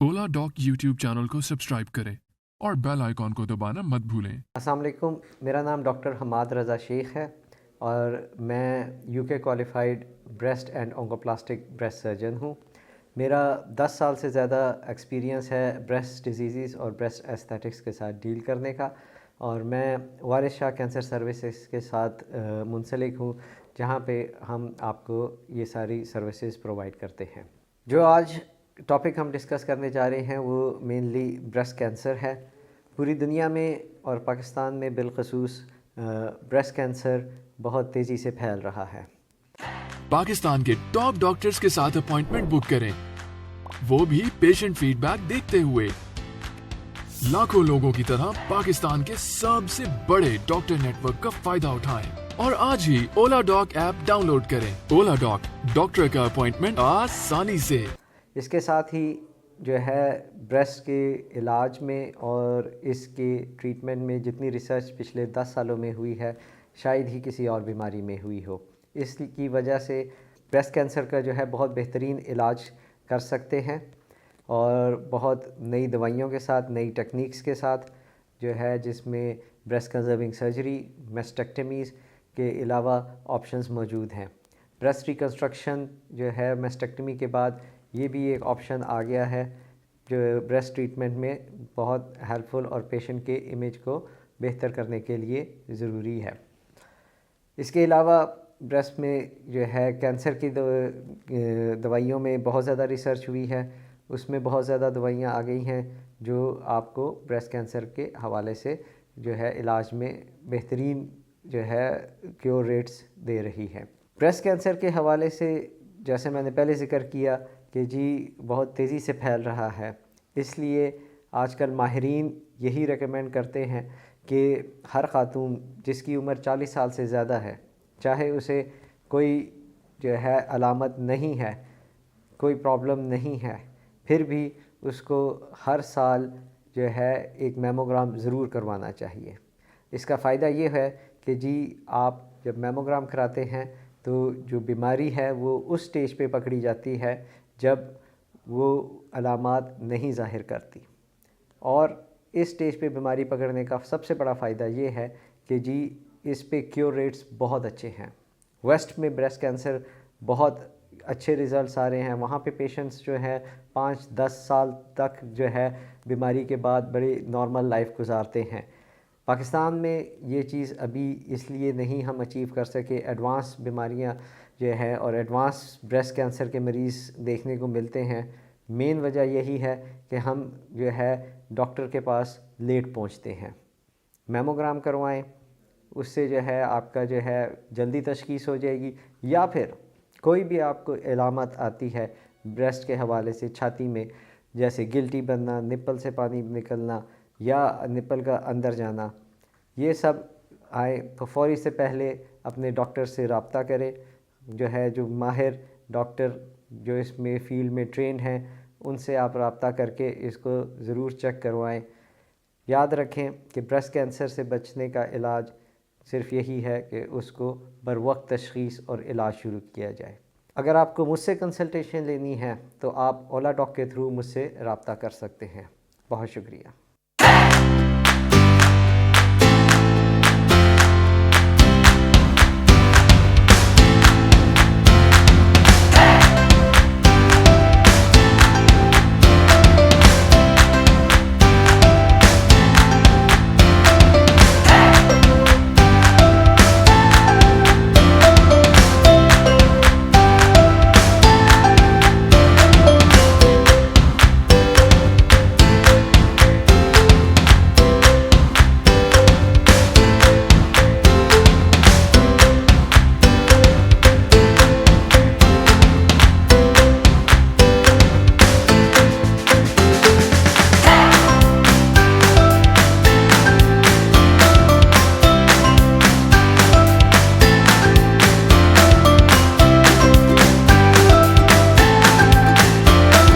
ओला dock YouTube channel को subscribe करें और बेल आइकॉन को दबाना मत भूलें। अस्सलाम वालेकुम, मेरा नाम डॉक्टर हमाद रज़ा शेख है और मैं UK qualified breast and oncoplastic breast surgeon हूँ। मेरा 10 साल से ज़्यादा एक्सपीरियंस है ब्रेस्ट डिजीज़ और ब्रेस्ट एस्थेटिक्स के साथ डील करने का, और मैं वारिस शाह कैंसर सर्विसेज के साथ मुंसलिक हूँ, जहाँ पे हम आपको ये सारी सर्विसेज प्रोवाइड करते हैं। जो आज टॉपिक हम डिस्कस करने जा रहे हैं वो मेनली ब्रेस्ट कैंसर है। पूरी दुनिया में और पाकिस्तान में बिलखसूस ब्रेस्ट कैंसर बहुत तेज़ी से फैल रहा है। पाकिस्तान के टॉप डॉक्टर्स के साथ अपॉइंटमेंट बुक करें, वो भी पेशेंट फीडबैक देखते हुए। लाखों लोगों की तरह पाकिस्तान के सबसे बड़े डॉक्टर नेटवर्क का फायदा उठाएं और आज ही ओला डॉक ऐप डाउनलोड करें। ओला डॉक, डॉक्टर का अपॉइंटमेंट आसानी से। इसके साथ ही जो है ब्रेस्ट के इलाज में और इसके ट्रीटमेंट में जितनी रिसर्च पिछले 10 सालों में हुई है, शायद ही किसी और बीमारी में हुई हो। इसकी वजह से ब्रेस्ट कैंसर का जो है बहुत बेहतरीन इलाज कर सकते हैं और बहुत नई दवाइयों के साथ, नई टेक्निक्स के साथ जो है, जिसमें ब्रेस्ट कंजर्विंग सर्जरी, मेस्टेक्टमीज़ के अलावा ऑप्शंस मौजूद हैं। ब्रेस्ट रिकन्स्ट्रक्शन जो है मेस्टेक्टमी के बाद, ये भी एक ऑप्शन आ गया है जो ब्रेस्ट ट्रीटमेंट में बहुत हेल्पफुल और पेशेंट के इमेज को बेहतर करने के लिए ज़रूरी है। इसके अलावा ब्रेस्ट में जो है कैंसर की दवाइयों में बहुत ज़्यादा रिसर्च हुई है, उसमें बहुत ज़्यादा दवाइयाँ आ गई हैं जो आपको ब्रेस्ट कैंसर के हवाले से जो है इलाज में बेहतरीन जो है क्योर रेट्स दे रही है। ब्रेस्ट कैंसर के हवाले से जैसे मैंने पहले ज़िक्र किया कि जी बहुत तेज़ी से फैल रहा है, इसलिए आजकल माहिरीन यही रेकमेंड करते हैं कि हर ख़ातून जिसकी उम्र 40 साल से ज़्यादा है, चाहे उसे कोई जो है अलामत नहीं है, कोई प्रॉब्लम नहीं है, फिर भी उसको हर साल जो है एक मेमोग्राम ज़रूर करवाना चाहिए। इसका फ़ायदा ये है कि जी आप जब मेमोग्राम कराते हैं तो जो बीमारी है वो उस स्टेज पे पकड़ी जाती है जब वो अलामात नहीं ज़ाहिर करती, और इस स्टेज पे बीमारी पकड़ने का सबसे बड़ा फ़ायदा ये है कि जी इस पे क्योर रेट्स बहुत अच्छे हैं। वेस्ट में ब्रेस्ट कैंसर बहुत अच्छे रिज़ल्ट्स आ रहे हैं, वहाँ पे पेशेंट्स जो है 5-10 साल तक जो है बीमारी के बाद बड़ी नॉर्मल लाइफ गुजारते हैं। पाकिस्तान में ये चीज़ अभी इसलिए नहीं हम अचीव कर सके, एडवांस बीमारियां जो है और एडवांस ब्रेस्ट कैंसर के मरीज़ देखने को मिलते हैं। मेन वजह यही है कि हम जो है डॉक्टर के पास लेट पहुंचते हैं। मेमोग्राम करवाएं, उससे जो है आपका जो है जल्दी तशख़ीस हो जाएगी, या फिर कोई भी आपको अलामत आती है ब्रेस्ट के हवाले से, छाती में जैसे गिल्टी बनना, निप्पल से पानी निकलना या निप्पल का अंदर जाना, ये सब आए तो फ़ौरी से पहले अपने डॉक्टर से रब्ता करें। जो है जो माहिर डॉक्टर जो इसमें फ़ील्ड में ट्रेंड हैं, उनसे आप रब्ता करके इसको ज़रूर चेक करवाएं। याद रखें कि ब्रेस्ट कैंसर से बचने का इलाज सिर्फ़ यही है कि उसको बरवक्त तशख़ीस और इलाज शुरू किया जाए। अगर आपको मुझसे कंसल्टेशन लेनी है तो आप ओला डॉक के थ्रू मुझसे रब्ता कर सकते हैं। बहुत शुक्रिया।